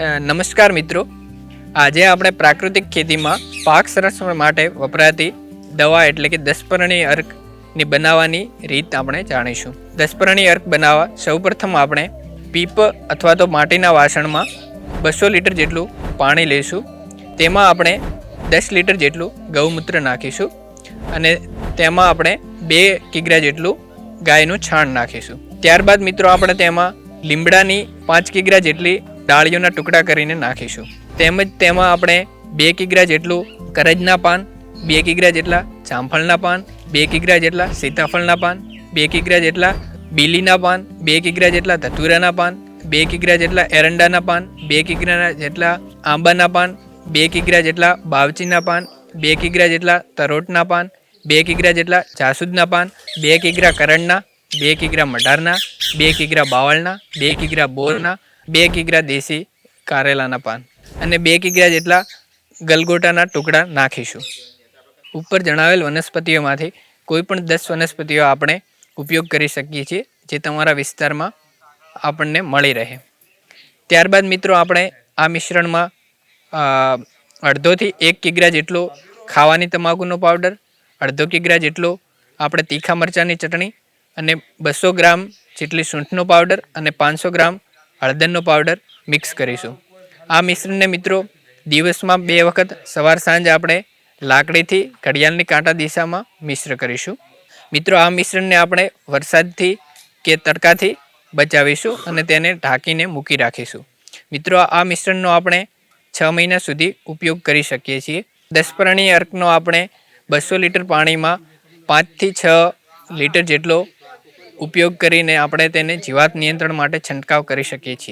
નમસ્કાર મિત્રો, આજે આપણે પ્રાકૃતિક ખેતીમાં પાક સંરક્ષણ માટે વપરાતી દવા એટલે કે દસપર્ણી અર્કની બનાવવાની રીત આપણે જાણીશું. દસપર્ણી અર્ક બનાવવા સૌપ્રથમ આપણે પીપ અથવા તો માટીના વાસણમાં 200 લીટર જેટલું પાણી લઈશું. તેમાં આપણે 10 લીટર જેટલું ગૌમૂત્ર નાખીશું અને તેમાં આપણે 2 કિગ્રા જેટલું ગાયનું છાણ નાખીશું. ત્યારબાદ મિત્રો આપણે તેમાં લીમડાની 5 કિગ્રા જેટલી ડાળીઓના ટુકડા કરીને નાખીશું. તેમજ તેમાં આપણે 2 કિગ્રા જેટલું કરજના પાન, 2 કિગ્રા જેટલા જામફળના પાન, 2 કિગ્રા જેટલા સીતાફળના પાન, 2 કિગ્રા જેટલા બીલીના પાન, 2 કિગ્રા જેટલા ધતુરાના પાન, 2 કિગ્રા જેટલા એરંડાના પાન, 2 કિગ્રા જેટલા આંબાના પાન, 2 કિગ્રા જેટલા બાવચીના પાન, 2 કિગ્રા જેટલા તરોટના પાન, 2 કિગ્રા જેટલા જાસૂદના પાન, 2 કિગ્રા કરણના, 2 કિગ્રા મઢારના, 2 કિગ્રા બાવળના, 2 કિગ્રા બોરના, 2 કિગ્રા દેશી કારેલાના પાન અને 2 કિગ્રા જેટલા ગલગોટાના ટુકડા નાખીશું. ઉપર જણાવેલ વનસ્પતિઓમાંથી કોઈ પણ 10 વનસ્પતિઓ આપણે ઉપયોગ કરી શકીએ છીએ જે તમારા વિસ્તારમાં આપણને મળી રહે. ત્યારબાદ મિત્રો આપણે આ મિશ્રણમાં અડધોથી 1 કિગ્રા જેટલો ખાવાની તમાકુનો પાવડર, અડધો કિગ્રા જેટલો આપણે તીખા મરચાંની ચટણી અને 200 ગ્રામ જેટલી સૂંઠનો પાવડર અને 500 ગ્રામ હળદરનો પાવડર મિક્સ કરીશું. આ મિશ્રણને મિત્રો દિવસમાં 2 વખત સવાર સાંજ આપણે લાકડીથી ઘડિયાળની કાંટા દિશામાં મિશ્ર કરીશું. મિત્રો આ મિશ્રણને આપણે વરસાદથી કે તડકાથી બચાવીશું અને તેને ઢાંકીને મૂકી રાખીશું. મિત્રો આ મિશ્રણનો આપણે 6 મહિના સુધી ઉપયોગ કરી શકીએ છીએ. દસપર્ણી અર્કનો આપણે 200 લીટર પાણીમાં 5 થી 6 લીટર જેટલો ઉપયોગ કરીને આપણે તેને જીવાત નિયંત્રણ માટે છંટકાવ કરી શકીએ છીએ.